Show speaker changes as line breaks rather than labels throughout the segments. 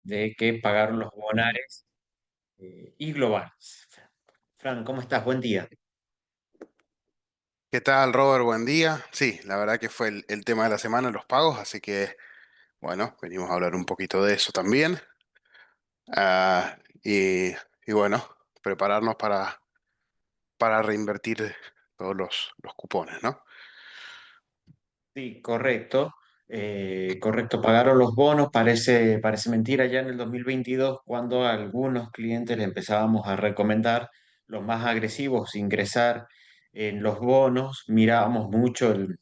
de que pagaron los bonares y globales. Fran, ¿cómo estás? Buen día.
¿Qué tal, Robert? Buen día. Sí, la verdad que fue el tema de la semana, los pagos, así que, bueno, venimos a hablar un poquito de eso también. Ah, y bueno, prepararnos para reinvertir todos los cupones, ¿no?
Sí, correcto. Correcto, pagaron los bonos. Parece mentira ya en el 2022 cuando a algunos clientes le empezábamos a recomendar los más agresivos ingresar en los bonos. Mirábamos mucho el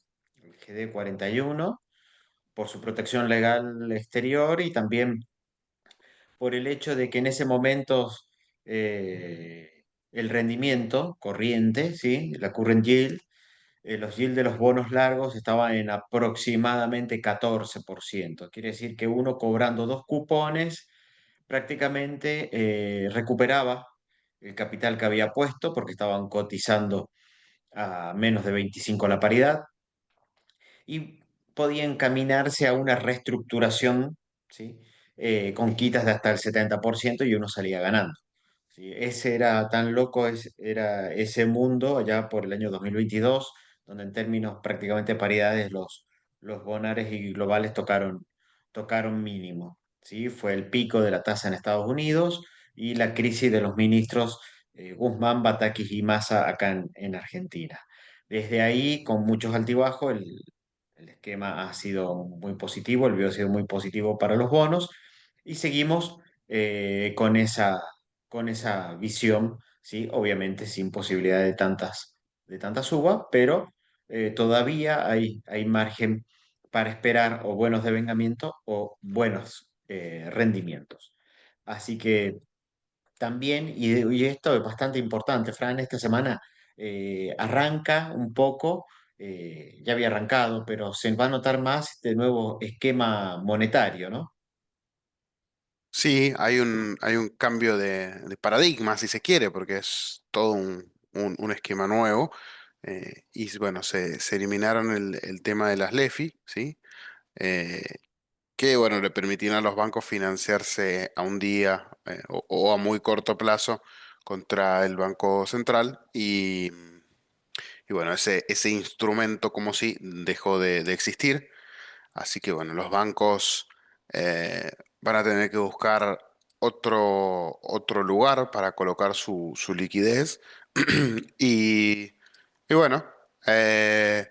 GD41 por su protección legal exterior y también por el hecho de que en ese momento el rendimiento corriente, ¿sí? La current yield, los yield de los bonos largos estaban en aproximadamente 14%. Quiere decir que uno cobrando dos cupones prácticamente recuperaba el capital que había puesto porque estaban cotizando a menos de 25 la paridad y podía encaminarse a una reestructuración, ¿sí? Con quitas de hasta el 70% y uno salía ganando. ¿Sí? Ese era tan loco, era ese mundo allá por el año 2022 donde en términos prácticamente paridades los bonares y globales tocaron mínimo. ¿Sí? Fue el pico de la tasa en Estados Unidos y la crisis de los ministros Guzmán, Batakis y Massa acá en Argentina. Desde ahí, con muchos altibajos, el esquema ha sido muy positivo, el video ha sido muy positivo para los bonos y seguimos con esa visión, ¿sí? Obviamente sin posibilidad de tantas subas, pero todavía hay margen para esperar o buenos devengamientos o buenos rendimientos. Así que también, y esto es bastante importante, Fran, esta semana arranca un poco, ya había arrancado, pero se va a notar más este nuevo esquema monetario, ¿no?
Sí, hay un cambio de paradigma, si se quiere, porque es todo un esquema nuevo. Y bueno, se eliminaron el tema de las LEFI, ¿sí? Eh, que bueno, le permitían a los bancos financiarse a un día o a muy corto plazo contra el Banco Central y bueno, ese instrumento como si dejó de existir, así que bueno, los bancos eh, van a tener que buscar otro lugar para colocar su liquidez y, y bueno, eh,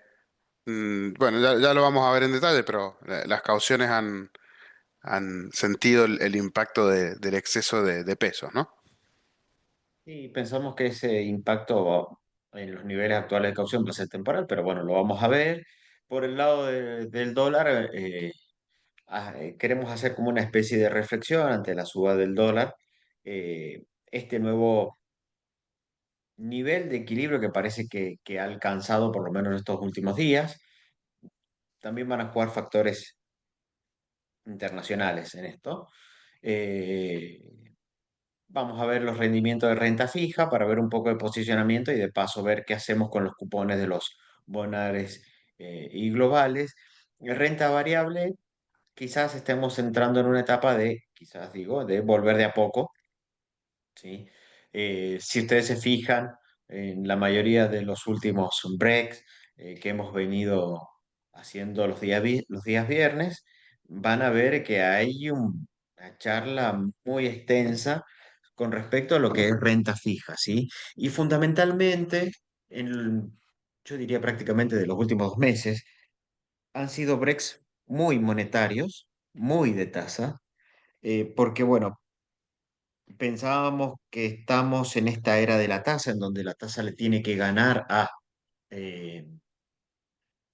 bueno, ya lo vamos a ver en detalle, pero las cauciones han sentido el impacto del exceso de pesos, ¿no?
Y pensamos que ese impacto en los niveles actuales de caución va a ser temporal, pero bueno, lo vamos a ver. Por el lado del dólar, queremos hacer como una especie de reflexión ante la suba del dólar. Este nuevo nivel de equilibrio que parece que ha alcanzado por lo menos en estos últimos días. También van a jugar factores internacionales en esto. Eh, Vamos a ver los rendimientos de renta fija para ver un poco de posicionamiento y de paso ver qué hacemos con los cupones de los bonares y globales. Renta variable, quizás estemos entrando en una etapa quizás digo, de volver de a poco. ¿Sí? Si ustedes se fijan en la mayoría de los últimos breaks que hemos venido haciendo los días viernes, van a ver que hay una charla muy extensa con respecto a lo que es renta fija, ¿sí? Y fundamentalmente, yo diría prácticamente de los últimos 2 meses, han sido breaks muy monetarios, muy de tasa, porque bueno, pensábamos que estamos en esta era de la tasa, en donde la tasa le tiene que ganar eh,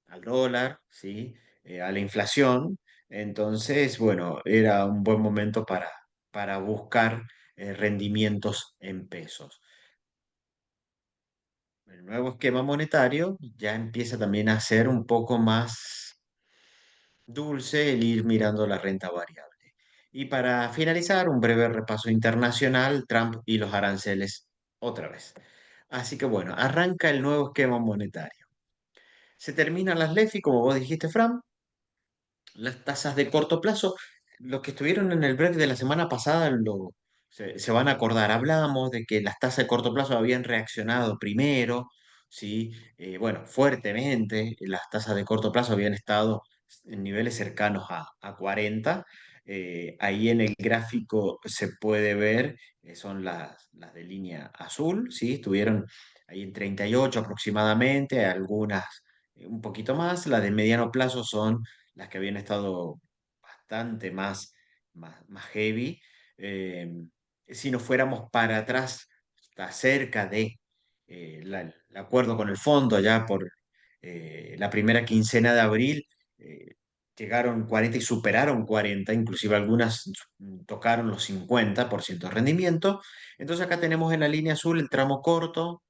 al dólar, ¿sí? A la inflación. Entonces, bueno, era un buen momento para buscar rendimientos en pesos. El nuevo esquema monetario ya empieza también a ser un poco más dulce el ir mirando la renta variable. Y para finalizar, un breve repaso internacional, Trump y los aranceles otra vez. Así que bueno, arranca el nuevo esquema monetario. Se terminan las LEFI, como vos dijiste, Fran, las tasas de corto plazo. los que estuvieron en el break de la semana pasada se van a acordar. Hablamos de que las tasas de corto plazo habían reaccionado primero, ¿sí? Bueno, fuertemente. Las tasas de corto plazo habían estado en niveles cercanos a 40. Ahí en el gráfico se puede ver, son las de línea azul, ¿sí? Estuvieron ahí en 38 aproximadamente, algunas un poquito más. Las de mediano plazo son las que habían estado bastante más heavy. Eh, si nos fuéramos para atrás, está cerca de el acuerdo con el fondo, ya por la primera quincena de abril, eh, llegaron 40 y superaron 40, inclusive algunas tocaron los 50% de rendimiento. Entonces acá tenemos en la línea azul el tramo corto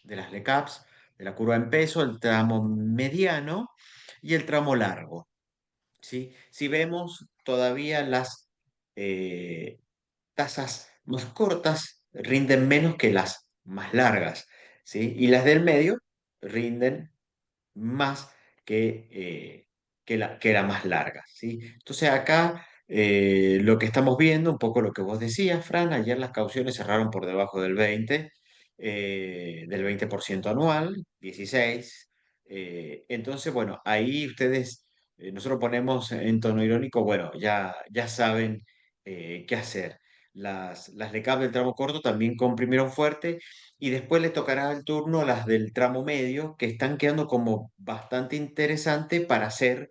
de las LECAPs, de la curva en peso, el tramo mediano y el tramo largo. ¿Sí? Si vemos todavía las eh, tasas más cortas rinden menos que las más largas, ¿sí? Y las del medio rinden más que la más larga, ¿sí? Entonces acá lo que estamos viendo, un poco lo que vos decías, Fran, ayer las cauciones cerraron por debajo del 20% anual, 16. Entonces, bueno, ahí ustedes, nosotros ponemos en tono irónico, bueno, ya saben qué hacer. Las de cable del tramo corto también comprimieron fuerte y después le tocará el turno a las del tramo medio, que están quedando como bastante interesante para hacer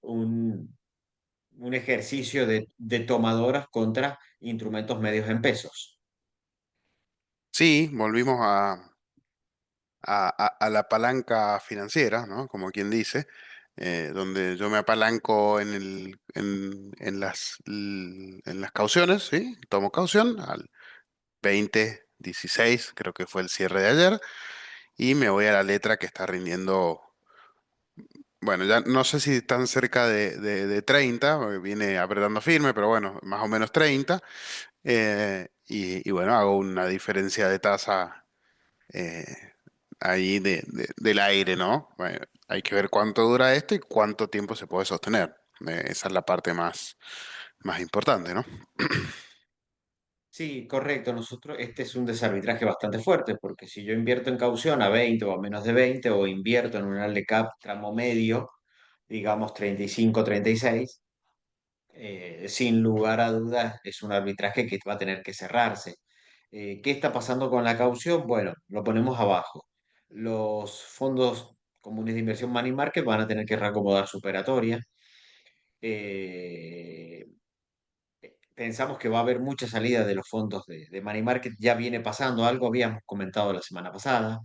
un ejercicio de tomadoras contra instrumentos medios en pesos.
Sí, volvimos a la palanca financiera, ¿no? Como quien dice, donde yo me apalanco en las cauciones, ¿sí? Tomo caución al 20 16, creo que fue el cierre de ayer, y me voy a la letra que está rindiendo, bueno, ya no sé si tan cerca de 30, porque viene apretando firme, pero bueno, más o menos 30, y bueno, hago una diferencia de tasa eh, ahí del aire, ¿no? Bueno, hay que ver cuánto dura esto y cuánto tiempo se puede sostener. Esa es la parte más importante, ¿no?
Sí, correcto. Nosotros, este es un desarbitraje bastante fuerte, porque si yo invierto en caución a 20 o a menos de 20, o invierto en un LCAP tramo medio, digamos 35, 36, sin lugar a dudas es un arbitraje que va a tener que cerrarse. ¿Qué está pasando con la caución? Bueno, lo ponemos abajo. Los fondos comunes de inversión money market van a tener que reacomodar su operatoria. Eh, Pensamos que va a haber mucha salida de los fondos de money market. Ya viene pasando, algo habíamos comentado la semana pasada.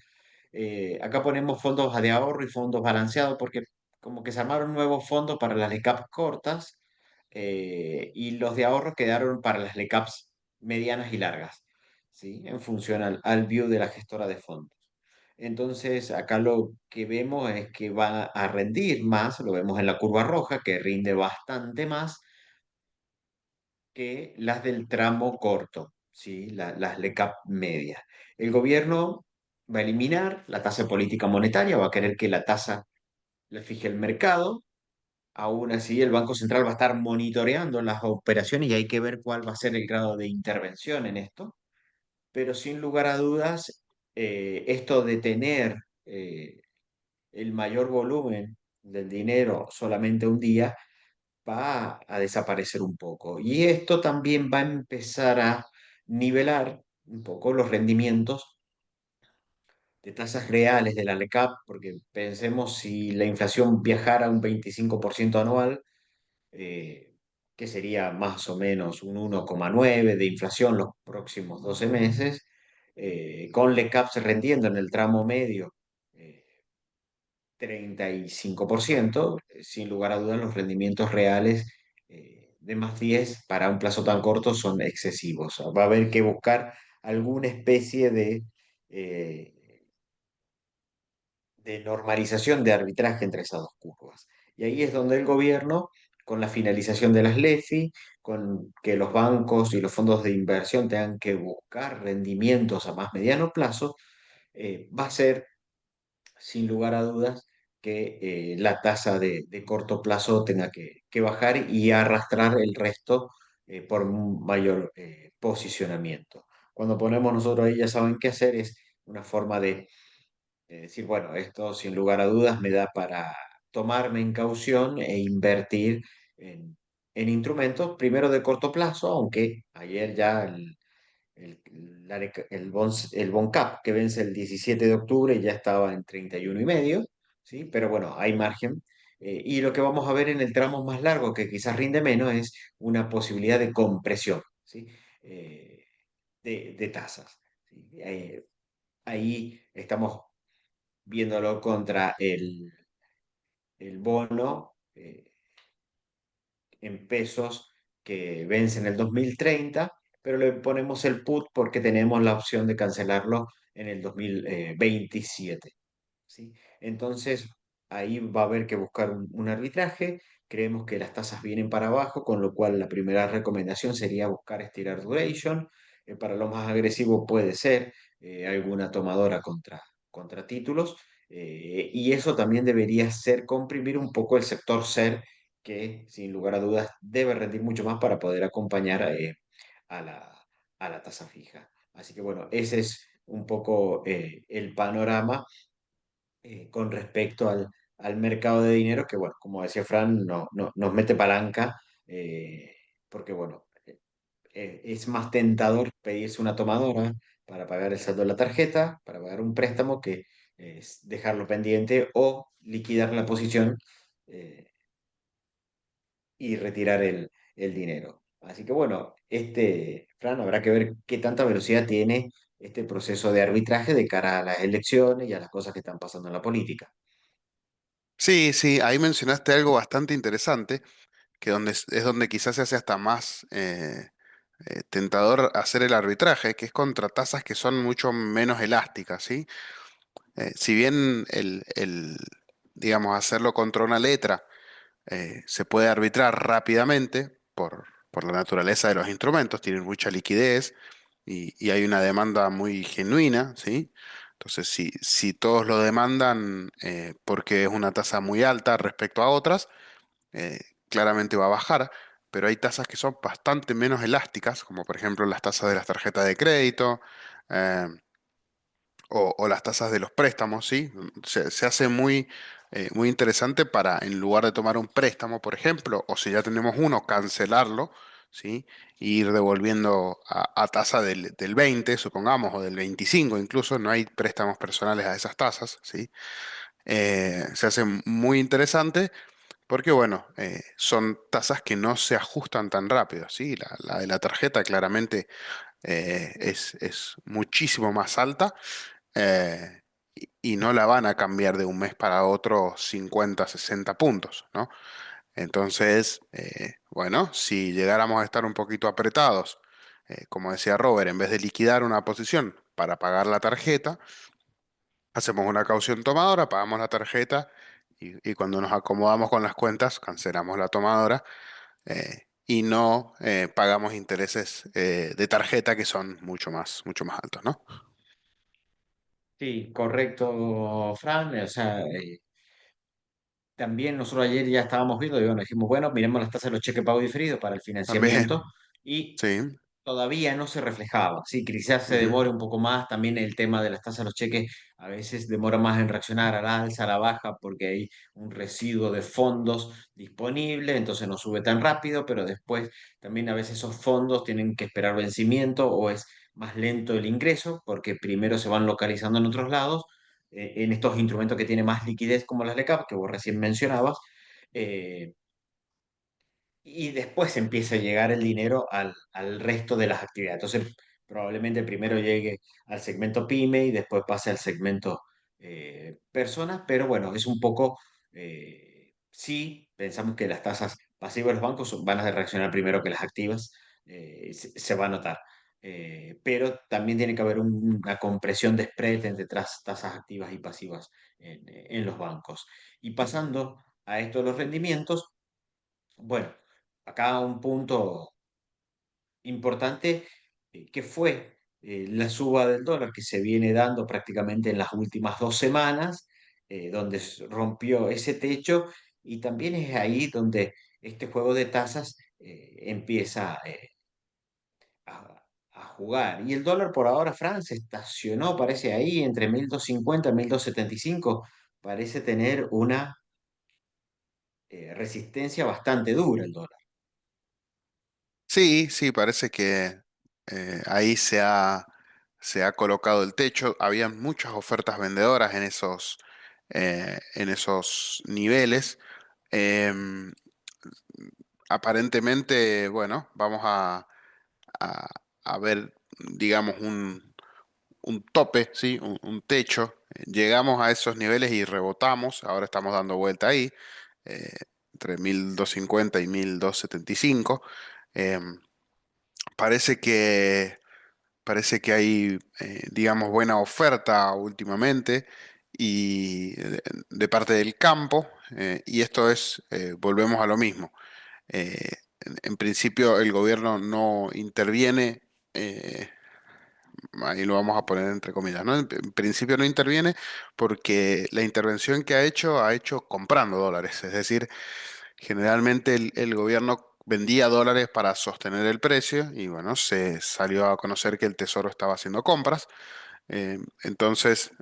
Acá ponemos fondos de ahorro y fondos balanceados porque como que se armaron nuevos fondos para las LECAPs cortas, y los de ahorro quedaron para las LECAPs medianas y largas, ¿sí? En función al view de la gestora de fondos. Entonces, acá lo que vemos es que va a rendir más, lo vemos en la curva roja, que rinde bastante más que las del tramo corto, ¿sí? Las LECAP medias. El gobierno va a eliminar la tasa de política monetaria, va a querer que la tasa la fije el mercado. Aún así, el Banco Central va a estar monitoreando las operaciones y hay que ver cuál va a ser el grado de intervención en esto. Pero sin lugar a dudas, esto de tener el mayor volumen del dinero solamente un día va a desaparecer un poco. Y esto también va a empezar a nivelar un poco los rendimientos de tasas reales de la LECAP, porque pensemos si la inflación viajara a un 25% anual, eh, que sería más o menos un 1,9 de inflación los próximos 12 meses, con LECAPs rendiendo en el tramo medio 35%, sin lugar a dudas los rendimientos reales de más 10 para un plazo tan corto son excesivos. Va a haber que buscar alguna especie eh, de normalización de arbitraje entre esas dos curvas. Y ahí es donde el gobierno, con la finalización de las LEFI, con que los bancos y los fondos de inversión tengan que buscar rendimientos a más mediano plazo, va a ser, sin lugar a dudas, que la tasa de corto plazo tenga que bajar y arrastrar el resto por un mayor posicionamiento. Cuando ponemos nosotros ahí, ya saben qué hacer, es una forma de decir, bueno, esto sin lugar a dudas me da para tomarme en caución e invertir en, en instrumentos, primero de corto plazo, aunque ayer ya el, el Boncap que vence el 17 de octubre ya estaba en 31,5, ¿sí? Pero bueno, hay margen. Y lo que vamos a ver en el tramo más largo, que quizás rinde menos, es una posibilidad de compresión, ¿sí? Eh, de tasas, ¿sí? Ahí estamos viéndolo contra el bono en pesos que vence en el 2030, pero le ponemos el put porque tenemos la opción de cancelarlo en el 2027. ¿Sí? Entonces, ahí va a haber que buscar un arbitraje. Creemos que las tasas vienen para abajo, con lo cual la primera recomendación sería buscar estirar duration. Para lo más agresivo puede ser alguna tomadora contra títulos. Y eso también debería ser comprimir un poco el sector SER, que sin lugar a dudas debe rendir mucho más para poder acompañar a a la tasa fija. Así que bueno, ese es un poco el panorama con respecto al mercado de dinero, que bueno, como decía Fran, nos mete palanca, eh, porque bueno, es más tentador pedirse una tomadora para pagar el saldo de la tarjeta, para pagar un préstamo, que dejarlo pendiente o liquidar la posición eh, y retirar el dinero. Así que bueno, Fran, habrá que ver qué tanta velocidad tiene este proceso de arbitraje de cara a las elecciones y a las cosas que están pasando en la política.
Sí, sí, ahí mencionaste algo bastante interesante, que es donde quizás se hace hasta más tentador hacer el arbitraje, que es contra tasas que son mucho menos elásticas, ¿sí? Si bien digamos, hacerlo contra una letra se puede arbitrar rápidamente por la naturaleza de los instrumentos, tienen mucha liquidez y hay una demanda muy genuina, ¿sí? Entonces, si todos lo demandan porque es una tasa muy alta respecto a otras, eh, claramente va a bajar, pero hay tasas que son bastante menos elásticas, como por ejemplo las tasas de las tarjetas de crédito, eh, o las tasas de los préstamos, ¿sí? Se hace muy interesante para, en lugar de tomar un préstamo, por ejemplo, o si ya tenemos uno, cancelarlo, ¿sí? E ir devolviendo a tasa del 20, supongamos, o del 25 incluso, no hay préstamos personales a esas tasas, ¿sí? Se hace muy interesante porque, bueno, son tasas que no se ajustan tan rápido, ¿sí? La de la tarjeta claramente es muchísimo más alta y no la van a cambiar de un mes para otro 50, 60 puntos, ¿no? Entonces, bueno, si llegáramos a estar un poquito apretados, como decía Robert, en vez de liquidar una posición para pagar la tarjeta, hacemos una caución tomadora, pagamos la tarjeta y cuando nos acomodamos con las cuentas, cancelamos la tomadora y no pagamos intereses de tarjeta que son mucho más altos, ¿no?
Sí, correcto, Fran. O sea, también nosotros ayer ya estábamos viendo y bueno, dijimos, bueno, miremos las tasas de los cheques pago diferidos para el financiamiento
También,
y
sí.
todavía no se reflejaba. Sí, quizás se
Ujú.
demore un poco más. También el tema de las tasas de los cheques a veces demora más en reaccionar a la alza, a la baja, porque hay un residuo de fondos disponible, entonces no sube tan rápido, pero después también a veces esos fondos tienen que esperar vencimiento o es más lento el ingreso, porque primero se van localizando en otros lados, en estos instrumentos que tienen más liquidez como las LECAP, que vos recién mencionabas. eh, y después empieza a llegar el dinero al resto de las actividades. Entonces, probablemente primero llegue al segmento pyme y después pase al segmento personas, pero bueno, es un poco, sí, pensamos que las tasas pasivas de los bancos van a reaccionar primero que las activas, se va a notar. Pero también tiene que haber una compresión de spread entre tasas activas y pasivas en los bancos. Y pasando a esto de los rendimientos, bueno, acá un punto importante que fue la suba del dólar que se viene dando prácticamente en las últimas 2 semanas, donde rompió ese techo y también es ahí donde este juego de tasas empieza a jugar. Y el dólar por ahora, Fran, se estacionó, parece ahí, entre 1250 y 1275. Parece tener una resistencia bastante dura el dólar.
Sí, sí, parece que ahí se ha colocado el techo. Habían muchas ofertas vendedoras en esos niveles. Em, Aparentemente, bueno, a- a ver, digamos, un tope, ¿sí? Un techo. Llegamos a esos niveles y rebotamos. Ahora estamos dando vuelta ahí, eh, entre 1250 y 1275. Em, parece que, parece que hay, digamos, buena oferta últimamente y de parte del campo. Y esto es, volvemos a lo mismo. En principio el gobierno no interviene, ahí lo vamos a poner entre comillas, ¿no? En principio no interviene porque la intervención que ha hecho comprando dólares, es decir, generalmente el gobierno vendía dólares para sostener el precio y bueno, se salió a conocer que el Tesoro estaba haciendo compras, entonces,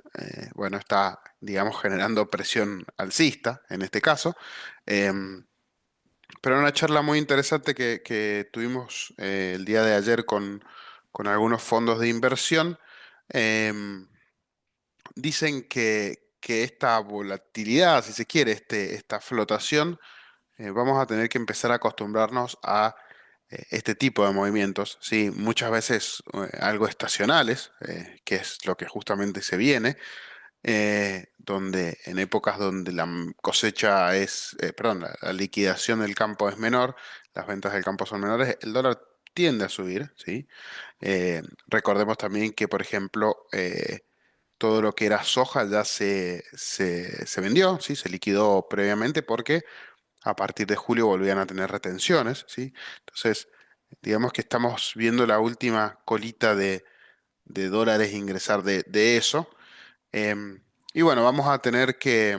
bueno, está, digamos, generando presión alcista en este caso. em, pero una charla muy interesante que tuvimos el día de ayer con algunos fondos de inversión. em, Dicen que esta volatilidad, si se quiere, esta flotación, vamos a tener que empezar a acostumbrarnos a este tipo de movimientos, ¿sí? Muchas veces algo estacionales, que es lo que justamente se viene, donde en épocas donde cosecha es, perdón, la liquidación del campo es menor, las ventas del campo son menores, el dólar tiende a subir, ¿sí? Recordemos también que, por ejemplo, todo lo que era soja ya se vendió, ¿sí? Se liquidó previamente porque a partir de julio volvían a tener retenciones, ¿sí? Entonces, digamos que estamos viendo la última colita de dólares ingresar de eso. Em, y bueno, vamos a tener que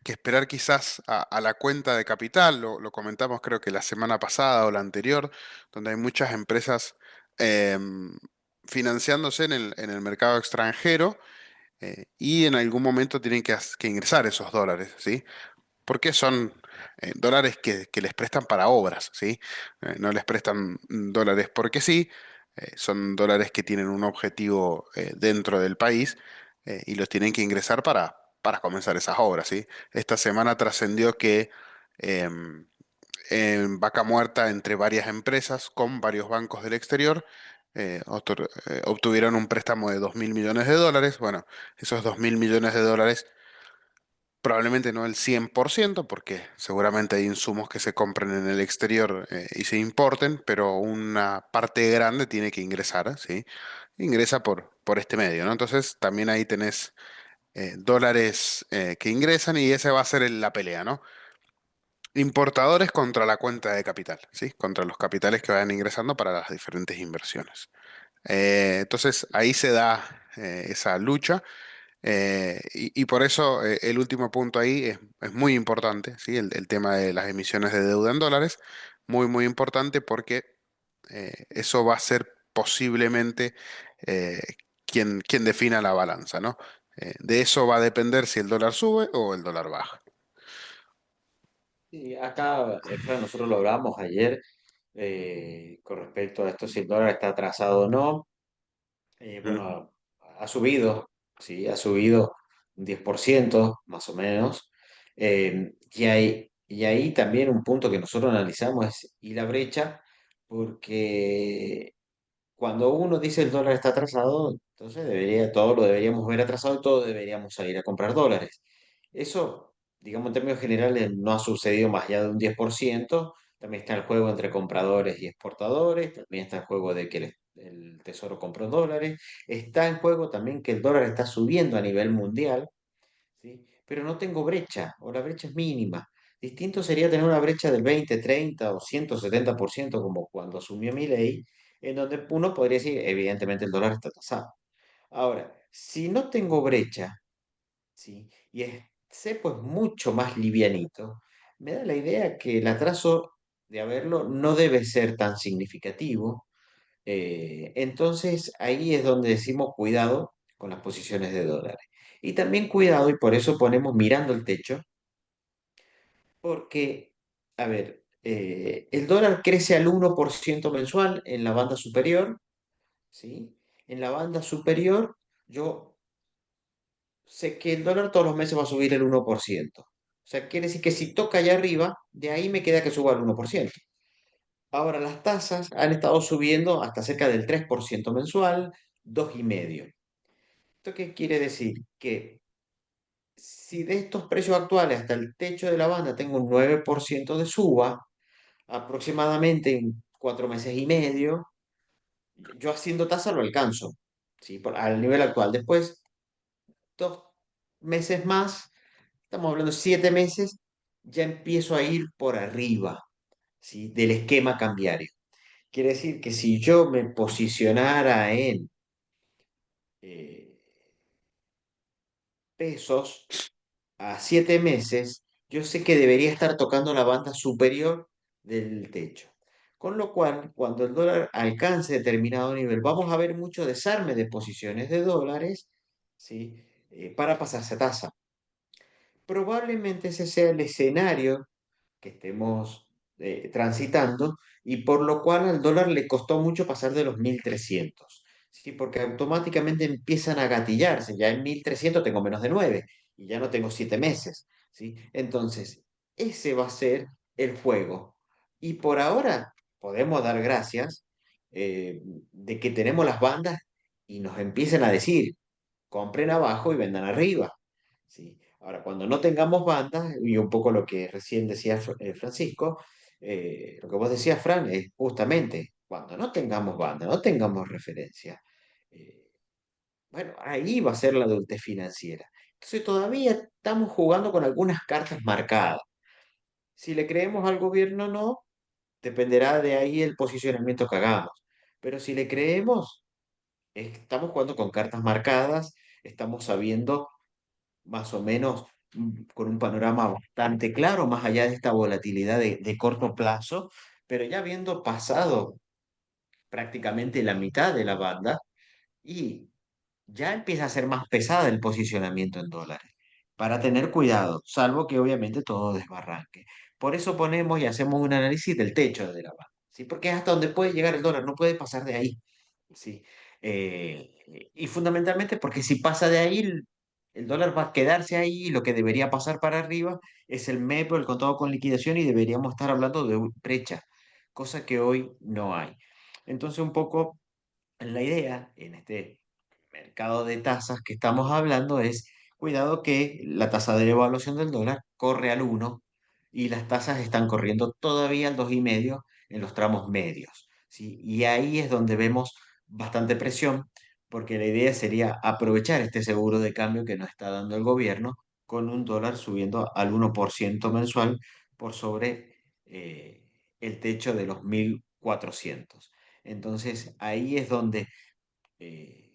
esperar quizás a la cuenta de capital, lo comentamos creo que la semana pasada o la anterior, donde hay muchas empresas em, financiándose en el mercado extranjero y en algún momento tienen que ingresar esos dólares, ¿sí? Porque son dólares que les prestan para obras, ¿sí? No les prestan dólares porque sí, son dólares que tienen un objetivo dentro del país y los tienen que ingresar para comenzar esas obras, ¿sí? Esta semana trascendió que em, en vaca muerta entre varias empresas con varios bancos del exterior, obtuvieron un préstamo de 2.000 millones de dólares. Bueno, esos 2.000 millones de dólares probablemente no el 100%, porque seguramente hay insumos que se compren en el exterior y se importen, pero una parte grande tiene que ingresar, ¿sí? Ingresa por este medio, ¿no? Entonces también ahí tenés dólares que ingresan y esa va a ser la pelea, ¿no? Importadores contra la cuenta de capital, ¿sí? Contra los capitales que vayan ingresando para las diferentes inversiones. Entonces ahí se da esa lucha. Y por eso el último punto ahí es muy importante, ¿sí? El tema de las emisiones de deuda en dólares, muy, muy importante porque eso va a ser posiblemente eh, quien defina la balanza, ¿no? De eso va a depender si el dólar sube o el dólar baja.
Y acá, Fran, nosotros lo hablamos ayer con respecto a esto, si el dólar está atrasado o no.
Mm.
Bueno, ha subido, sí, ha subido un 10% más o menos. Y ahí también un punto que nosotros analizamos es, y la brecha, porque cuando uno dice el dólar está atrasado, entonces todo lo deberíamos ver atrasado y todo deberíamos salir a comprar dólares. Eso, digamos, en términos generales, no ha sucedido más allá de un 10%. También está el juego entre compradores y exportadores. También está el juego de que el Tesoro compró dólares. Está el juego también que el dólar está subiendo a nivel mundial, ¿sí? Pero no tengo brecha, o la brecha es mínima. Distinto sería tener una brecha del 20, 30 o 170% como cuando asumió ley, en donde uno podría decir, evidentemente el dólar está tasado. Ahora, si no tengo brecha, ¿sí? Y es cepo es mucho más livianito. Me da la idea que el atraso de haberlo no debe ser tan significativo. Entonces ahí es donde decimos cuidado con las posiciones de dólares. Y también cuidado, y por eso ponemos mirando el techo, porque, a ver, el dólar crece al 1% mensual en la banda superior, ¿sí? En la banda superior, yo sé que el dólar todos los meses va a subir el 1%. O sea, quiere decir que si toca allá arriba, de ahí me queda que suba el 1%. Ahora, las tasas han estado subiendo hasta cerca del 3% mensual, 2,5%. ¿Esto qué quiere decir? Que si de estos precios actuales hasta el techo de la banda tengo un 9% de suba, aproximadamente en 4 meses y medio, yo haciendo tasa lo alcanzo, ¿sí? Al nivel actual. Después, 2 meses más, estamos hablando de 7 meses, ya empiezo a ir por arriba, ¿sí? Del esquema cambiario. Quiere decir que si yo me posicionara en eh, pesos a 7 meses, yo sé que debería estar tocando la banda superior del techo. Con lo cual, cuando el dólar alcance determinado nivel, vamos a ver mucho desarme de posiciones de dólares, ¿sí? Para pasarse a tasa. Probablemente ese sea el escenario que estemos transitando y por lo cual al dólar le costó mucho pasar de los 1.300, ¿sí? Porque automáticamente empiezan a gatillarse. Ya en 1.300 tengo menos de 9 y ya no tengo 7 meses, ¿sí? Entonces, ese va a ser el juego. Y por ahora podemos dar gracias de que tenemos las bandas y nos empiecen a decir, compren abajo y vendan arriba. ¿Sí? Ahora, cuando no tengamos bandas, y un poco lo que recién decía Francisco, lo que vos decías, Fran, es justamente cuando no tengamos banda, no tengamos referencia, eh, bueno, ahí va a ser la adultez financiera. Entonces todavía estamos jugando con algunas cartas marcadas. Si le creemos al gobierno o no, dependerá de ahí el posicionamiento que hagamos. Pero si le creemos, estamos jugando con cartas marcadas, estamos sabiendo más o menos con un panorama bastante claro, más allá de esta volatilidad de corto plazo, pero ya habiendo pasado prácticamente la mitad de la banda y ya empieza a ser más pesada el posicionamiento en dólares, para tener cuidado, salvo que obviamente todo desbarranque. Por eso ponemos y hacemos un análisis del techo de la banda, ¿sí? Porque es hasta donde puede llegar el dólar, no puede pasar de ahí. Sí. Y fundamentalmente porque si pasa de ahí, el dólar va a quedarse ahí y lo que debería pasar para arriba es el MEP o el contado con liquidación y deberíamos estar hablando de brecha, cosa que hoy no hay. Entonces, un poco la idea en este mercado de tasas que estamos hablando es, cuidado que la tasa de devaluación del dólar corre al 1 y las tasas están corriendo todavía al 2,5 en los tramos medios, ¿sí? Y ahí es donde vemos bastante presión, porque la idea sería aprovechar este seguro de cambio que nos está dando el gobierno con un dólar subiendo al 1% mensual por sobre el techo de los 1.400. Entonces ahí es donde eh,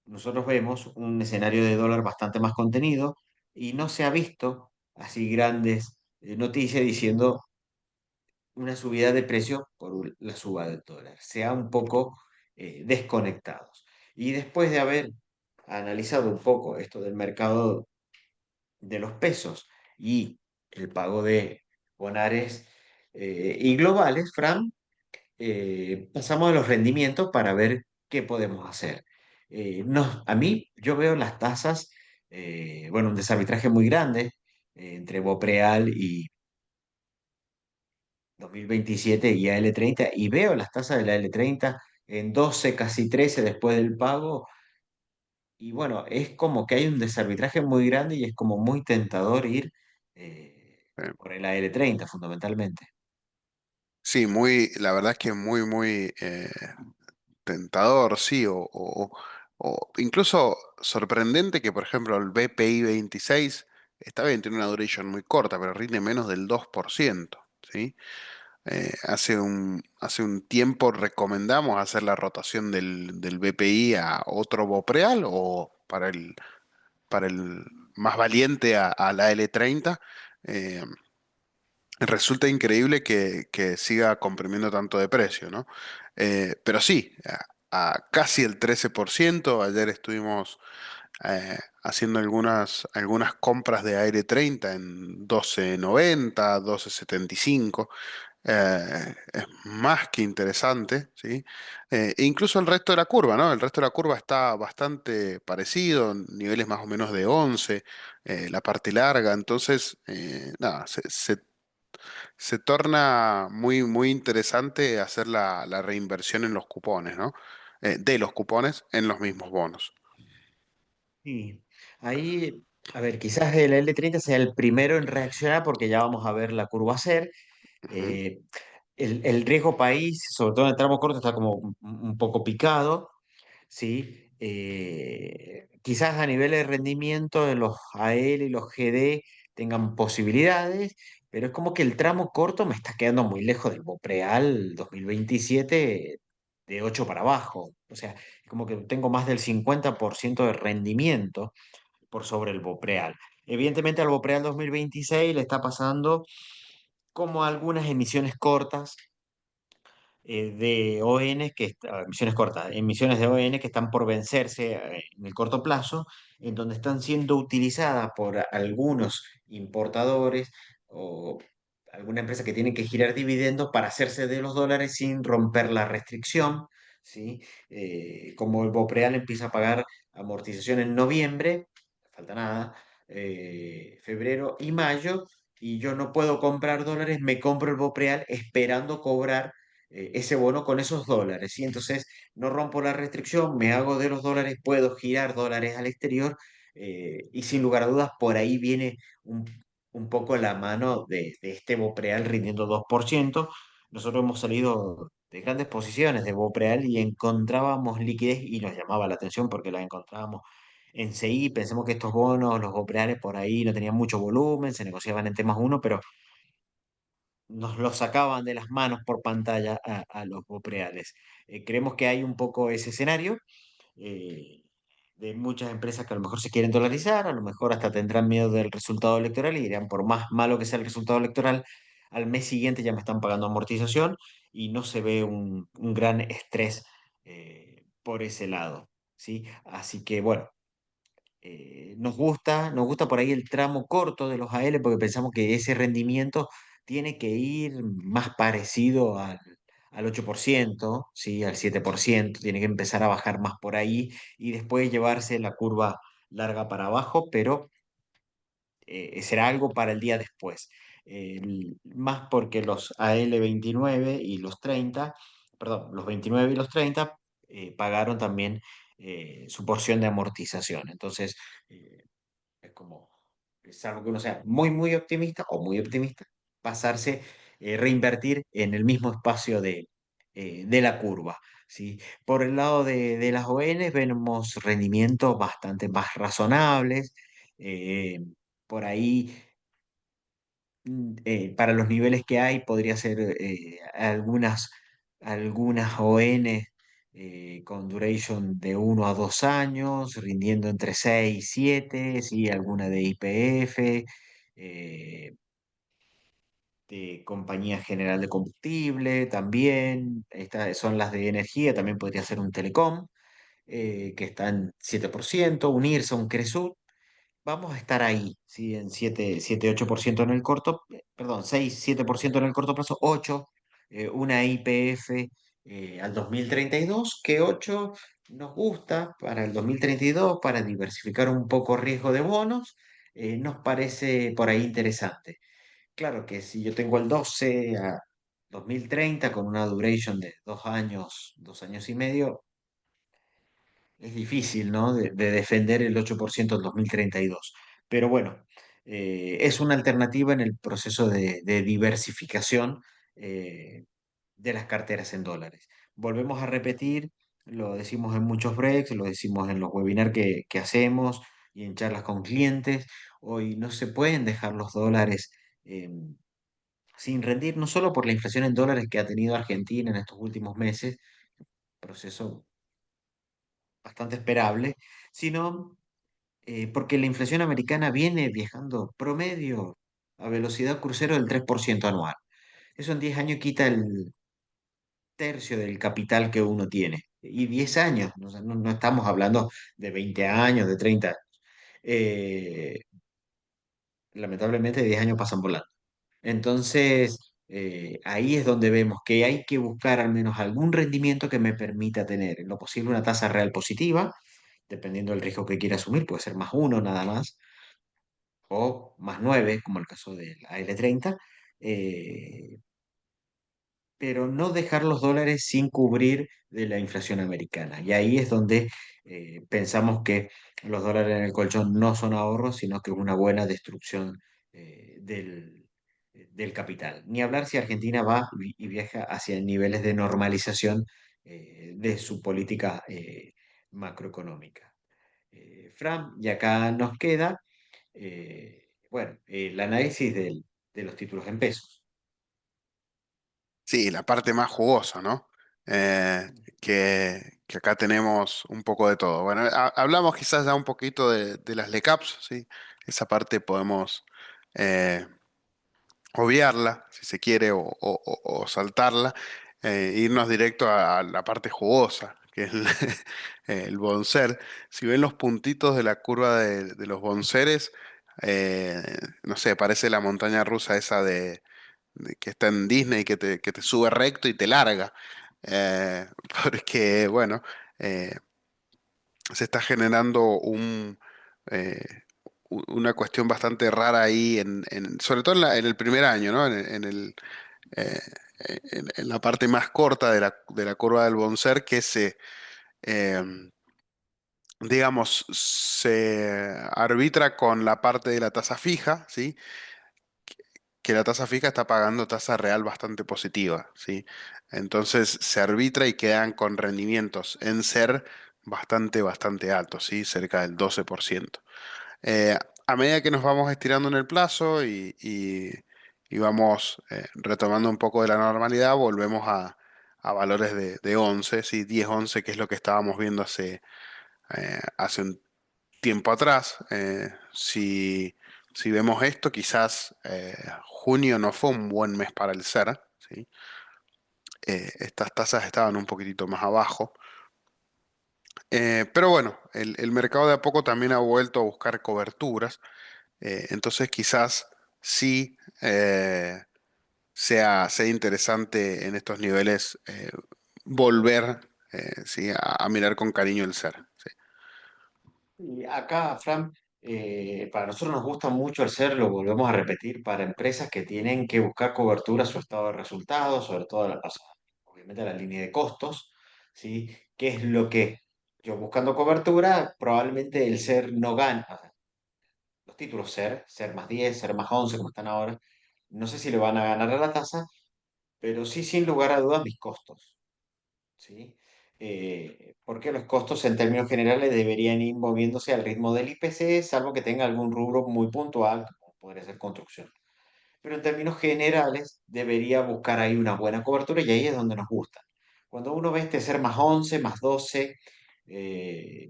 nosotros vemos un escenario de dólar bastante más contenido y no se ha visto así grandes noticias diciendo una subida de precio por la suba del dólar. Se ha un poco desconectados. Y después de haber analizado un poco esto del mercado de los pesos y el pago de bonares y globales, Fran, pasamos a los rendimientos para ver qué podemos hacer. No, a mí yo veo las tasas, bueno, un desarbitraje muy grande entre Bopreal y 2027 y AL30 y veo las tasas de la AL30 en 12 casi 13 después del pago, y bueno, es como que hay un desarbitraje muy grande y es como muy tentador ir por el AL30 fundamentalmente.
Sí, muy, la verdad es que muy tentador, sí, o incluso sorprendente que, por ejemplo, el BPI 26 está bien, tiene una duration muy corta, pero rinde menos del 2%, ¿sí? Hace un tiempo recomendamos hacer la rotación del BPI a otro Bopreal o para el más valiente a la L30. eh, Resulta increíble que siga comprimiendo tanto de precio, ¿no? Pero sí, a casi el 13%. Ayer estuvimos haciendo algunas compras de Aire 30 en 12,90, 12,75. Es más que interesante, ¿sí? E incluso el resto de la curva, ¿no? El resto de la curva está bastante parecido, niveles más o menos de 11, la parte larga. Entonces, nada, se torna muy, muy interesante hacer la reinversión en los cupones, ¿no? De los cupones en los mismos bonos.
Sí, ahí, a ver, quizás el L30 sea el primero en reaccionar porque ya vamos a ver la curva hacer.
Ujú,
Eh, el riesgo país, sobre todo en el tramo corto, está como un poco picado. ¿Sí? Quizás a nivel de rendimiento de los AL y los GD tengan posibilidades, pero es como que el tramo corto me está quedando muy lejos del Bopreal 2027 de 8 para abajo. O sea, es como que tengo más del 50% de rendimiento por sobre el Bopreal. Evidentemente al Bopreal 2026 le está pasando como algunas emisiones cortas de ON emisiones cortas, emisiones de ON que están por vencerse en el corto plazo, en donde están siendo utilizadas por algunos importadores o alguna empresa que tiene que girar dividendos para hacerse de los dólares sin romper la restricción, ¿sí? Como el Bopreal empieza a pagar amortización en noviembre, falta nada, febrero y mayo, y yo no puedo comprar dólares, me compro el Bopreal esperando cobrar ese bono con esos dólares. Y entonces no rompo la restricción, me hago de los dólares, puedo girar dólares al exterior y sin lugar a dudas por ahí viene un poco la mano de este Bopreal rindiendo 2%. Nosotros hemos salido de grandes posiciones de Bopreal y encontrábamos liquidez y nos llamaba la atención porque la encontrábamos en CI. Pensemos que estos bonos, los Bopreales por ahí no tenían mucho volumen, se negociaban en temas uno, pero nos lo sacaban de las manos por pantalla a los Bopreales. Creemos que hay un poco ese escenario eh, de muchas empresas que a lo mejor se quieren dolarizar, a lo mejor hasta tendrán miedo del resultado electoral y dirán, por más malo que sea el resultado electoral, al mes siguiente ya me están pagando amortización y no se ve un gran estrés por ese lado. ¿Sí? Así que bueno, nos gusta por ahí el tramo corto de los AL porque pensamos que ese rendimiento tiene que ir más parecido al 8%, ¿sí? Al 7%, tiene que empezar a bajar más por ahí y después llevarse la curva larga para abajo, pero será algo para el día después. Más porque los AL29 y los 30, perdón, los 29 y los 30 pagaron también su porción de amortización. Entonces, eh, es como, salvo que uno sea muy, muy optimista o muy optimista, pasarse, reinvertir en el mismo espacio de la curva. ¿Sí? Por el lado de las ON vemos rendimientos bastante más razonables. eh, por ahí, para los niveles que hay, podría ser algunas ON con duration de 1 a 2 años, rindiendo entre 6 y 7, ¿sí? Alguna de YPF, eh, de Compañía General de Combustible también, estas son las de energía, también podría ser un Telecom, que está en 7%, unirse a un Cresut. Vamos a estar ahí, ¿sí? En 7 8% en el corto, perdón, 6 7% en el corto plazo, 8 una IPF al 2032 que 8 nos gusta para el 2032 para diversificar un poco riesgo de bonos, nos parece por ahí interesante. Claro que si yo tengo el 12 a 2030 con una duration de 2 años, 2 años y medio, es difícil, ¿no? De defender el 8% en 2032. Pero bueno, es una alternativa en el proceso de diversificación eh, de las carteras en dólares. Volvemos a repetir, lo decimos en muchos breaks, lo decimos en los webinars que hacemos y en charlas con clientes. Hoy no se pueden dejar los dólares eh, sin rendir, no solo por la inflación en dólares que ha tenido Argentina en estos últimos meses, proceso bastante esperable, sino porque la inflación americana viene viajando promedio a velocidad crucero del 3% anual. Eso en 10 años quita el tercio del capital que uno tiene. Y 10 años, o sea, no estamos hablando de 20 años, de 30 años. Eh, Lamentablemente 10 años pasan volando. Entonces, ahí es donde vemos que hay que buscar al menos algún rendimiento que me permita tener, en lo posible, una tasa real positiva, dependiendo del riesgo que quiera asumir, puede ser más uno nada más, o más 9 como el caso del AL30, eh, pero no dejar los dólares sin cubrir de la inflación americana. Y ahí es donde pensamos que los dólares en el colchón no son ahorros, sino que es una buena destrucción del capital. Ni hablar si Argentina va y viaja hacia niveles de normalización de su política macroeconómica. Fran, y acá nos queda, bueno, el análisis de los títulos en pesos.
Sí, la parte más jugosa, ¿no? Que acá tenemos un poco de todo. Bueno, hablamos quizás ya un poquito de las LECAPs, ¿sí? Esa parte podemos eh, obviarla, si se quiere, o saltarla, irnos directo a la parte jugosa, que es el, el Bonser. Si ven los puntitos de la curva de los Bonseres, eh, no sé, parece la montaña rusa esa que está en Disney, que te sube recto y te larga. Eh, Porque, bueno, eh, se está generando eh, una cuestión bastante rara ahí, sobre todo en el primer año, ¿no? Eh, en la parte más corta de la curva del Bonser, que eh, digamos, se arbitra con la parte de la tasa fija, ¿sí? Que la tasa fija está pagando tasa real bastante positiva, ¿sí? Entonces se arbitra y quedan con rendimientos en ser bastante altos, ¿sí? Cerca del 12%. A medida que nos vamos estirando en el plazo y vamos retomando un poco de la normalidad, volvemos a valores de 11, ¿sí? 10, 11, que es lo que estábamos viendo hace un tiempo atrás. Si vemos esto, quizás junio no fue un buen mes para el SER, ¿sí? Estas tasas estaban un poquitito más abajo. Pero bueno, el mercado de a poco también ha vuelto a buscar coberturas. Entonces quizás sí sea interesante en estos niveles volver sí, a mirar con cariño el SER. Sí.
Y acá, Fran, para nosotros nos gusta mucho el ser, lo volvemos a repetir, para empresas que tienen que buscar cobertura a su estado de resultados, sobre todo obviamente la línea de costos, ¿sí? ¿Qué es lo que yo buscando cobertura? Probablemente el ser no gana, o sea, los títulos ser más 10 ser más 11 como están ahora, no sé si le van a ganar a la tasa, pero sí, sin lugar a dudas, mis costos. ¿Sí? Porque los costos en términos generales deberían ir moviéndose al ritmo del IPC, salvo que tenga algún rubro muy puntual, como podría ser construcción. Pero en términos generales debería buscar ahí una buena cobertura y ahí es donde nos gusta. Cuando uno ve este ser más 11 más 12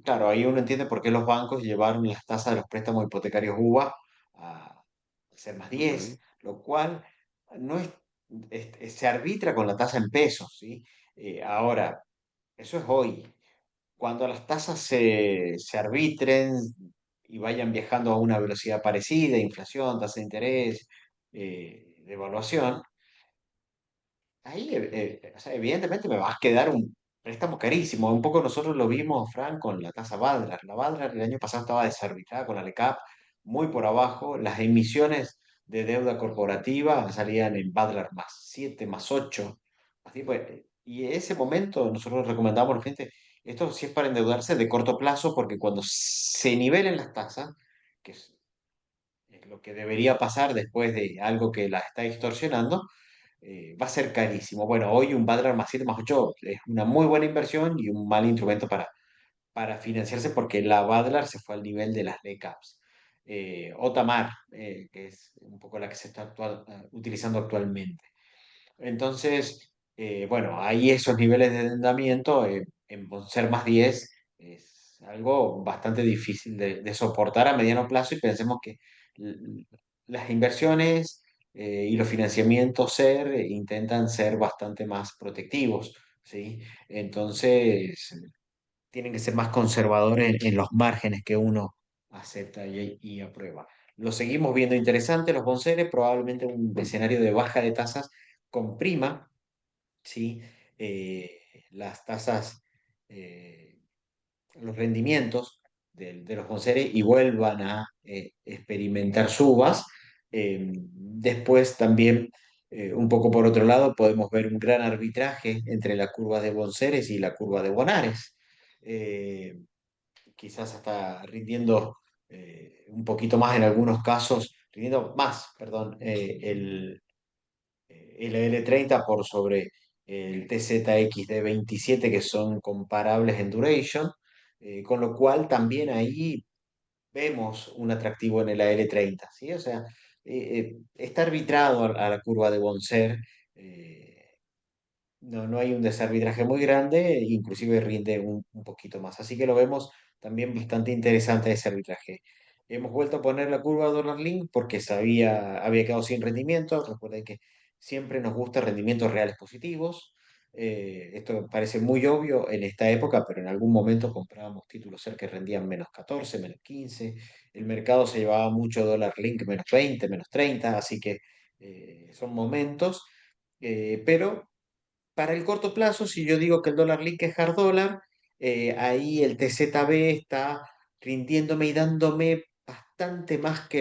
claro, ahí uno entiende por qué los bancos llevaron las tasas de los préstamos hipotecarios UVA a ser más
Ok.
10 lo cual no se arbitra con la tasa en pesos, ¿sí? Ahora, eso es hoy. Cuando las tasas se arbitren y vayan viajando a una velocidad parecida, inflación, tasa de interés, devaluación, ahí, o sea, evidentemente me va a quedar un préstamo carísimo. Un poco nosotros lo vimos, Fran, con la tasa Badlar. La Badlar el año pasado estaba desarbitrada con la LECAP muy por abajo. Las emisiones de deuda corporativa salían en Badlar más 7 más 8. Así pues, y en ese momento nosotros recomendamos a la gente, esto sí es para endeudarse de corto plazo, porque cuando se nivelen las tasas, que es lo que debería pasar después de algo que la está distorsionando, va a ser carísimo. Bueno, hoy un Badrar más 7 más 8 es una muy buena inversión y un mal instrumento para financiarse porque la Badlar se fue al nivel de las LECAPs. Otamar, que es un poco la que se está utilizando actualmente. Entonces, bueno, ahí esos niveles de endeudamiento, en ser más 10 es algo bastante difícil de soportar a mediano plazo y pensemos que l- las inversiones y los financiamientos intentan ser bastante más protectivos, ¿sí? Entonces, tienen que ser más conservadores en los márgenes que uno acepta y aprueba. Lo seguimos viendo interesante, los bonceres, probablemente un escenario de baja de tasas comprima, ¿sí? Eh, las tasas, eh, los rendimientos de los bonceres y vuelvan a experimentar subas. Después también, un poco por otro lado, podemos ver un gran arbitraje entre la curva de bonceres y la curva de bonares. Eh, Quizás hasta rindiendo un poquito más en algunos casos, rindiendo más, perdón, el L30 por sobre el TZX de 27 que son comparables en duration, con lo cual también ahí vemos un atractivo en el AL30, ¿sí? O sea, está arbitrado a la curva de Bonser, no hay un desarbitraje muy grande, inclusive rinde un poquito más. Así que lo vemos también bastante interesante ese arbitraje. Hemos vuelto a poner la curva dólar link porque había quedado sin rendimiento. Recuerden que siempre nos gusta rendimientos reales positivos. Esto parece muy obvio en esta época, pero en algún momento comprábamos títulos CER que rendían -14, -15. El mercado se llevaba mucho dólar link -20, -30, así que son momentos. Pero para el corto plazo, si yo digo que el dólar link es hard dólar, ahí el TZB está rindiéndome y dándome bastante más que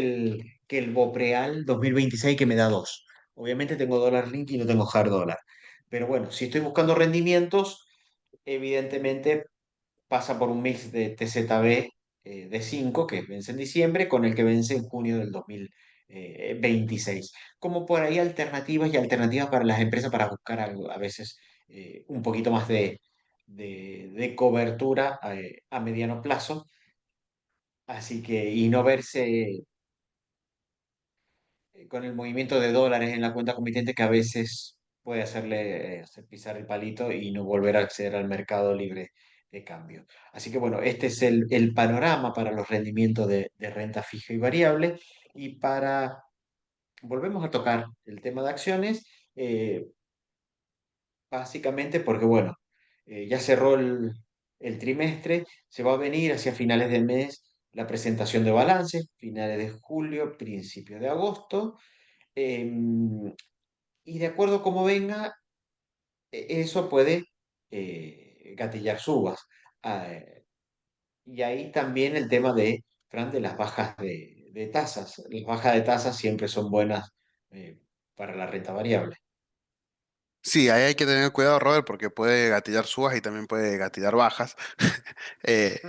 el Bopreal 2026 que me da 2. Obviamente tengo dólar link y no tengo hard dólar. Pero bueno, si estoy buscando rendimientos, evidentemente pasa por un mix de TZB de 5 que vence en diciembre, con el que vence en junio del 2026. Como por ahí alternativas y alternativas para las empresas para buscar algo, a veces un poquito más de cobertura a mediano plazo. Así que, y no verse con el movimiento de dólares en la cuenta comitente que a veces puede hacerle hacer pisar el palito y no volver a acceder al mercado libre de cambio. Así que bueno, este es el panorama para los rendimientos de renta fija y variable. Y volvemos a tocar el tema de acciones, básicamente porque bueno, ya cerró el trimestre, se va a venir hacia finales del mes la presentación de balance, finales de julio, principios de agosto. Em, y de acuerdo a cómo venga, eso puede gatillar subas. Ah, y ahí también el tema Fran, de las bajas de tasas. Las bajas de tasas siempre son buenas eh, para la renta variable.
Sí, ahí hay que tener cuidado, Robert, porque puede gatillar subas y también puede gatillar bajas. Eh,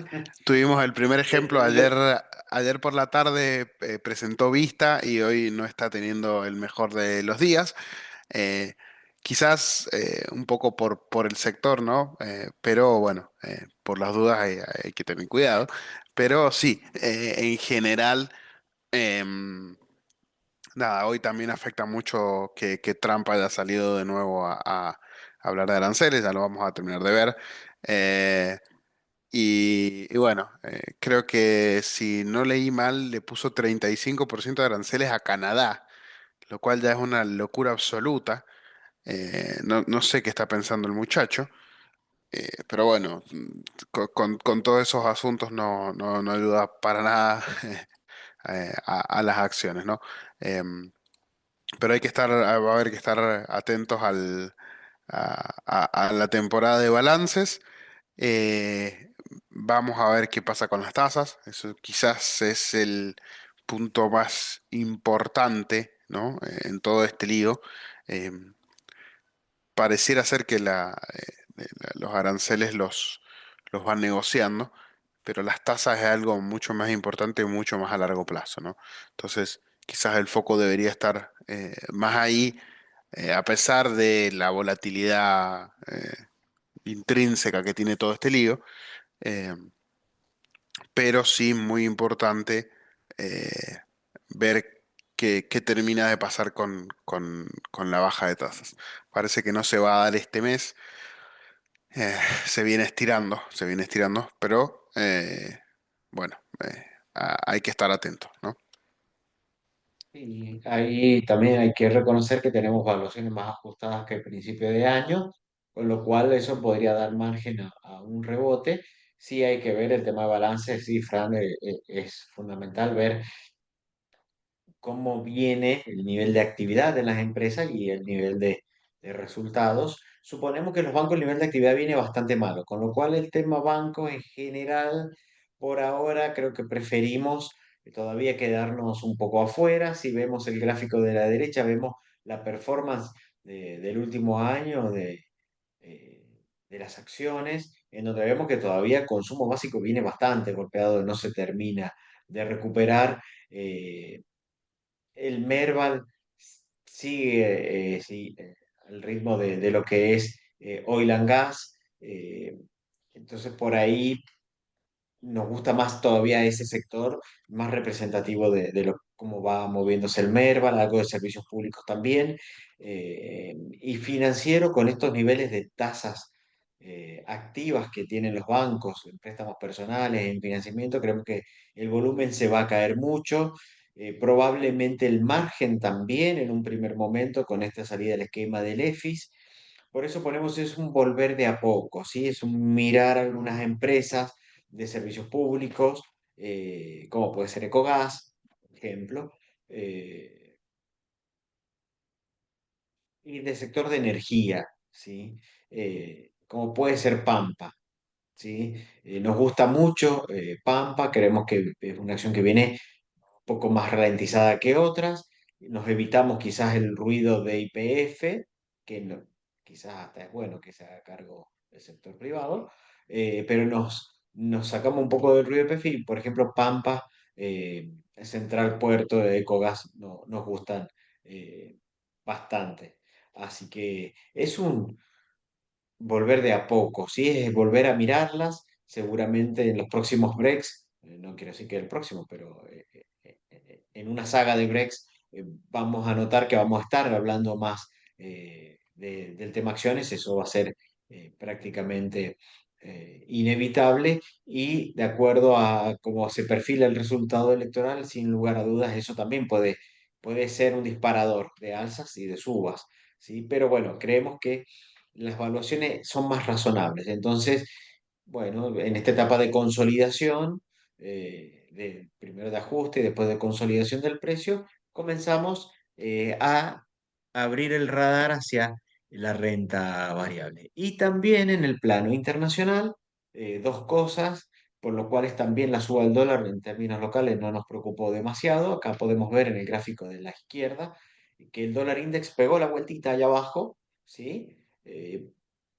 Tuvimos el primer ejemplo
Eh, le-
ayer por la tarde, presentó Vista y hoy no está teniendo el mejor de los días. Eh, Quizás un poco por el sector, ¿no? Pero bueno, por las dudas hay que tener cuidado. Pero sí, en general, em, nada, hoy también afecta mucho que Trump haya salido de nuevo a hablar de aranceles, ya lo vamos a terminar de ver. Eh, y bueno, creo que si no leí mal, le puso 35% de aranceles a Canadá, lo cual ya es una locura absoluta. No sé qué está pensando el muchacho, pero bueno, con todos esos asuntos no ayuda para nada a las acciones, ¿no? Em, pero hay que estar, va a haber que estar atentos a la temporada de balances. Vamos a ver qué pasa con las tasas. Eso quizás es el punto más importante, ¿no? En todo este lío. Em, Pareciera ser que los aranceles los van negociando, pero las tasas es algo mucho más importante y mucho más a largo plazo, ¿no? Entonces, quizás el foco debería estar más ahí, a pesar de la volatilidad intrínseca que tiene todo este lío, eh, pero sí muy importante eh, ver qué termina de pasar con la baja de tasas. Parece que no se va a dar este mes. Se viene estirando, pero eh, bueno, hay que estar atentos, ¿no?
Y ahí también hay que reconocer que tenemos valuaciones más ajustadas que el principio de año, con lo cual eso podría dar margen a un rebote. Sí hay que ver el tema de balance, sí, Fran, es fundamental ver cómo viene el nivel de actividad de las empresas y el nivel de resultados. Suponemos que los bancos el nivel de actividad viene bastante malo, con lo cual el tema bancos en general, por ahora creo que preferimos todavía quedarnos un poco afuera. Si vemos el gráfico de la derecha, vemos la performance del último año eh, de las acciones, en donde vemos que todavía el consumo básico viene bastante golpeado, no se termina de recuperar. eh, el Merval sigue sí, al ritmo de lo que es oil and gas. Entonces, por ahí nos gusta más todavía ese sector, más representativo cómo va moviéndose el Merval, algo de servicios públicos también, y financiero con estos niveles de tasas activas que tienen los bancos en préstamos personales, en financiamiento, creemos que el volumen se va a caer mucho. Probablemente el margen también en un primer momento con esta salida del esquema del EFIS. Por eso ponemos es un volver de a poco, ¿sí? Es un mirar algunas empresas de servicios públicos, como puede ser Ecogas, por ejemplo, eh, y del sector de energía, ¿sí? Como puede ser Pampa, ¿sí? Nos gusta mucho Pampa, creemos que es una acción que viene poco más ralentizada que otras. Nos evitamos quizás el ruido de YPF, que quizás hasta es bueno que se haga cargo del sector privado, pero nos sacamos un poco del ruido de YPF y, por ejemplo, Pampa, Central Puerto de Ecogas nos gustan eh, bastante. Así que es un, volver de a poco, ¿sí? Es volver a mirarlas, seguramente en los próximos breaks, no quiero decir que el próximo, pero en una saga de breaks vamos a notar que vamos a estar hablando más del tema acciones, eso va a ser prácticamente inevitable y de acuerdo a cómo se perfila el resultado electoral, sin lugar a dudas, eso también puede ser un disparador de alzas y de subas, ¿sí? Pero bueno, creemos que las valuaciones son más razonables. Entonces, bueno, en esta etapa de consolidación, primero de ajuste y después de consolidación del precio, comenzamos a abrir el radar hacia la renta variable. Y también en el plano internacional, dos cosas, por lo cuales también la suba del dólar en términos locales no nos preocupó demasiado. Acá podemos ver en el gráfico de la izquierda que el dólar index pegó la vueltita allá abajo, ¿sí?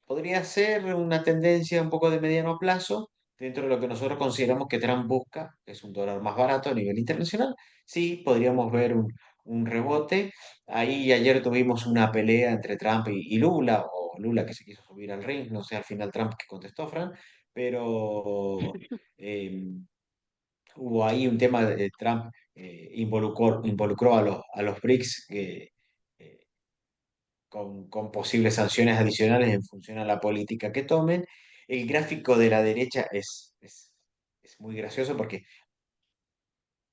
Podría ser una tendencia un poco de mediano plazo dentro de lo que nosotros consideramos que Trump busca, que es un dólar más barato a nivel internacional. Sí, podríamos ver un rebote. Ahí ayer tuvimos una pelea entre Trump y Lula, o Lula que se quiso subir al ring, no sé al final Trump que contestó, Fran, pero eh, hubo ahí un tema de Trump involucró a los BRICS eh, con posibles sanciones adicionales en función a la política que tomen. El gráfico de la derecha es muy gracioso porque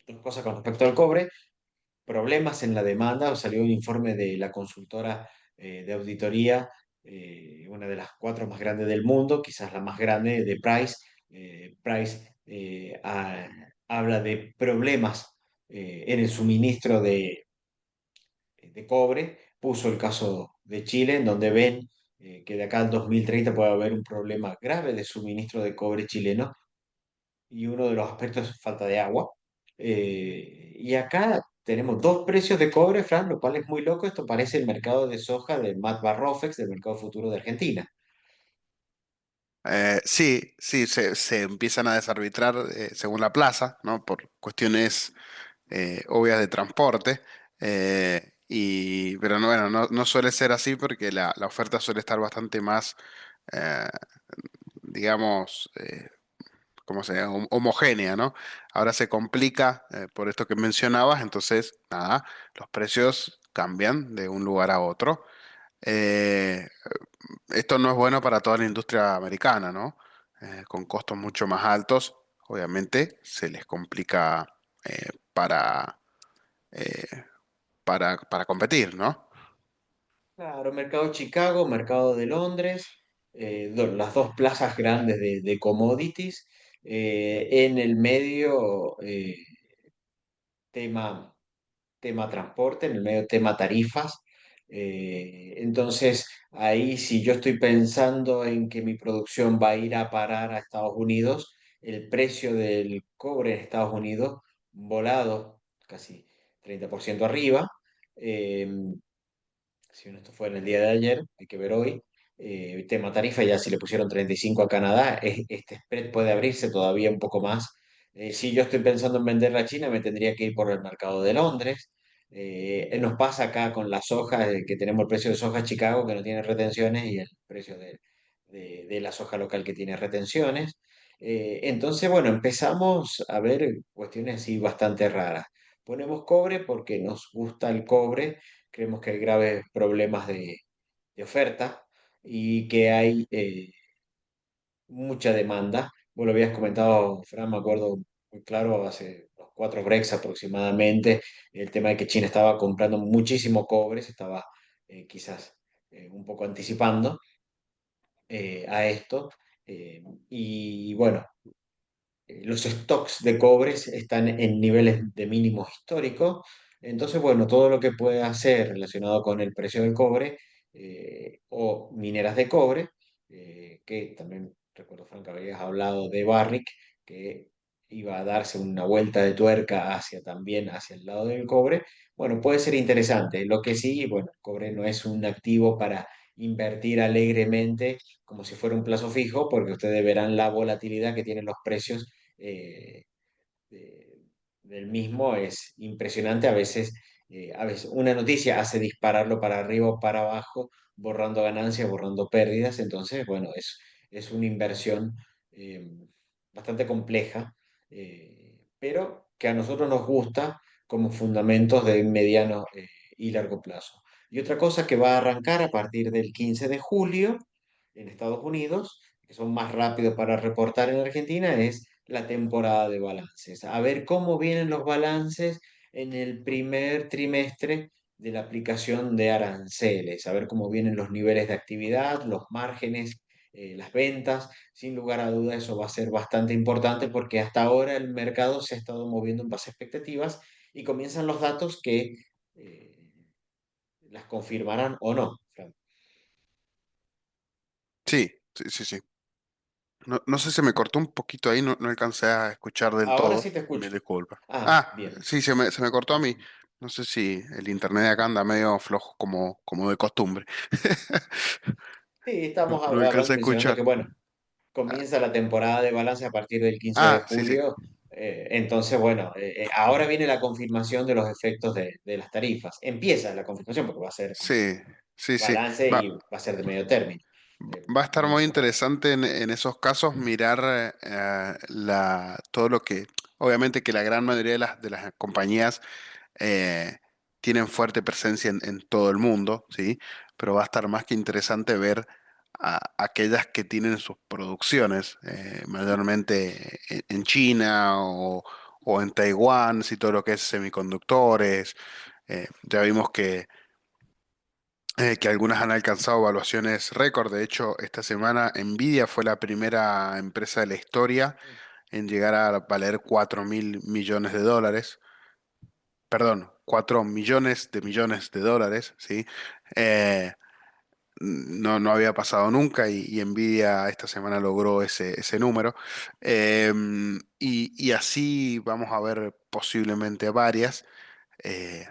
dos cosas con respecto al cobre, problemas en la demanda, salió un informe de la consultora de auditoría, una de las cuatro más grandes del mundo, quizás la más grande de Price. Price habla de problemas en el suministro de cobre, puso el caso de Chile, en donde ven que de acá al 2030 puede haber un problema grave de suministro de cobre chileno y uno de los aspectos es falta de agua. Y acá tenemos dos precios de cobre, Fran, lo cual es muy loco. Esto parece el mercado de soja de Matt Barrofex, del mercado futuro de Argentina.
Sí, sí, se empiezan a desarbitrar según la plaza, ¿no? Por cuestiones obvias de transporte. Pero no, bueno, no suele ser así porque la oferta suele estar bastante más, eh, digamos, ¿cómo se llama? Homogénea, ¿no? Ahora se complica por esto que mencionabas, entonces, nada, los precios cambian de un lugar a otro. Eh, Esto no es bueno para toda la industria americana, ¿no? con costos mucho más altos, obviamente se les complica eh, para, eh, para competir, ¿no?
Claro, mercado Chicago, mercado de Londres, las dos plazas grandes de commodities. En el medio, tema tema transporte, en el medio tema tarifas. Entonces, ahí si yo estoy pensando en que mi producción va a ir a parar a Estados Unidos, el precio del cobre en Estados Unidos, volado casi 30% arriba. eh, si esto fue en el día de ayer, hay que ver hoy. Tema tarifa, ya si le pusieron 35 a Canadá, este spread puede abrirse todavía un poco más. Si yo estoy pensando en vender a China, me tendría que ir por el mercado de Londres. Nos pasa acá con la soja, que tenemos el precio de soja Chicago que no tiene retenciones y el precio de la soja local que tiene retenciones. Entonces, bueno, empezamos a ver cuestiones así bastante raras. Ponemos cobre porque nos gusta el cobre. Creemos que hay graves problemas de oferta y que hay mucha demanda. Vos lo habías comentado, Fran, me acuerdo muy claro, hace unos 4 breaks aproximadamente, el tema de que China estaba comprando muchísimo cobre, se estaba quizás un poco anticipando a esto. Y bueno, los stocks de cobres están en niveles de mínimos históricos. Entonces, bueno, todo lo que pueda ser relacionado con el precio del cobre o mineras de cobre, que también recuerdo, Frank, habías hablado de Barrick, que iba a darse una vuelta de tuerca hacia también hacia el lado del cobre. Bueno, puede ser interesante. Lo que sí, bueno, el cobre no es un activo para invertir alegremente como si fuera un plazo fijo, porque ustedes verán la volatilidad que tienen los precios eh, de- del mismo es impresionante. A veces una noticia hace dispararlo para arriba o para abajo, borrando ganancias, borrando pérdidas. Entonces, bueno, es una inversión eh, bastante compleja, pero que a nosotros nos gusta como fundamentos de mediano y largo plazo. Y otra cosa que va a arrancar a partir del 15 de julio en Estados Unidos, que son más rápidos para reportar en Argentina, es la temporada de balances. A ver cómo vienen los balances en el primer trimestre de la aplicación de aranceles, a ver cómo vienen los niveles de actividad, los márgenes, las ventas. Sin lugar a duda, eso va a ser bastante importante porque hasta ahora el mercado se ha estado moviendo en base a expectativas y comienzan los datos que eh, las confirmarán o no, Fran.
Sí, sí, sí, sí. No, no sé, se me cortó un poquito ahí, no, no alcancé a escuchar del
Ahora sí
todo.
te
Me
escucho.
disculpa.
Ah,
Ah,
bien.
sí, se me cortó a mí. No sé si el internet de acá anda medio flojo como de costumbre.
Sí,
No,
estamos
no alcancé a
mencionando
escuchar.
que, bueno,
Ah,
comienza la temporada de balance a partir del 15 de
sí, sí.
julio. Entonces, bueno, ahora viene la confirmación de los efectos de las tarifas. Empieza la confirmación porque va a ser como
Sí, sí, sí.
balance y
Va,
va a ser de medio término.
va a estar
No
muy
a corto plazo.
interesante en esos casos mirar todo lo que, obviamente que la gran mayoría de las compañías eh, tienen fuerte presencia en todo el mundo, ¿sí? Pero va a estar más que interesante ver aquellas que tienen sus producciones, mayormente en China o en Taiwán, sí, todo lo que es semiconductores. Ya vimos que algunas han alcanzado valuaciones récord. De hecho, esta semana Nvidia fue la primera empresa de la historia en llegar a valer 4.000 millones de dólares. Perdón, 4 millones de dólares, ¿sí? Eh, no, no había pasado nunca y Nvidia esta semana logró ese número. Y así vamos a ver posiblemente varias, eh,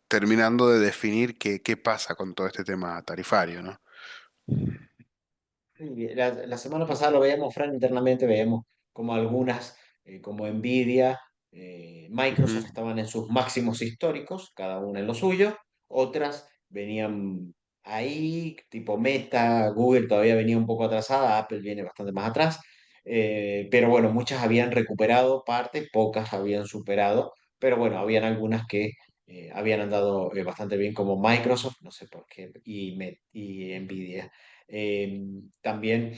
terminando de definir qué pasa con todo este tema tarifario, ¿no?
Sí, la semana pasada lo veíamos, Fran, internamente veíamos como algunas, como Nvidia, Microsoft
Ujú.
estaban en sus máximos históricos, cada una en lo suyo, otras venían ahí, tipo Meta, Google todavía venía un poco atrasada, Apple viene bastante más atrás, pero bueno, muchas habían recuperado parte, pocas habían superado, pero bueno, habían algunas que habían andado bastante bien como Microsoft, no sé por qué, y Nvidia. También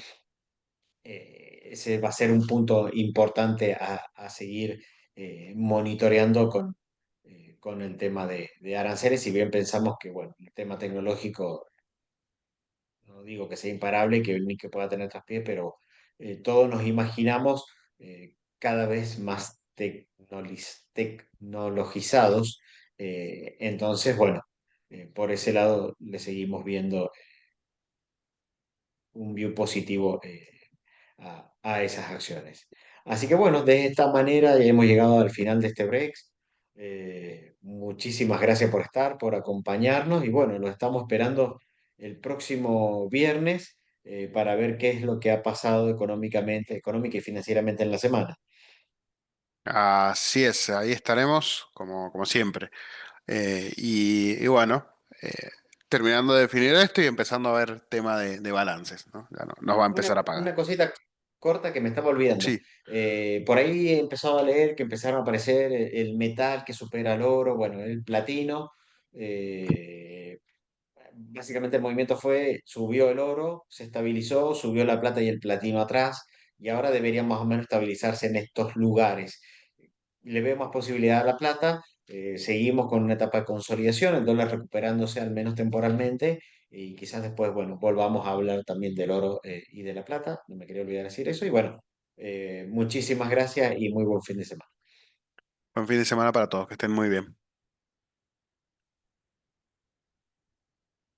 ese va a ser un punto importante a seguir monitoreando con el tema de aranceles, si bien pensamos que, bueno, el tema tecnológico, no digo que sea imparable, que ni que pueda tener traspiés, pero todos nos imaginamos cada vez más tecnologizados. Entonces, bueno, por ese lado le seguimos viendo un view positivo a esas acciones. Así que bueno, de esta manera ya hemos llegado al final de este break. Muchísimas gracias por estar, por acompañarnos y bueno, lo estamos esperando el próximo viernes para ver qué es lo que ha pasado económicamente, económica y financieramente en la semana.
Así es, ahí estaremos como siempre. Y bueno, eh, terminando de definir esto y empezando a ver tema de balances, ¿no? Ya nos va a empezar a pagar.
Una cosita corta que me estaba olvidando.
Sí,
Por ahí he empezado a leer que empezaron a aparecer el metal que supera el oro, bueno, el platino. eh, Básicamente el movimiento fue, subió el oro, se estabilizó, subió la plata y el platino atrás, y ahora deberían más o menos estabilizarse en estos lugares. Le veo más posibilidad a la plata, seguimos con una etapa de consolidación, el dólar recuperándose al menos temporalmente, y quizás después, bueno, volvamos a hablar también del oro y de la plata, no me quería olvidar decir eso, y bueno, muchísimas gracias y muy buen fin de semana.
buen fin de semana para todos, que estén muy bien.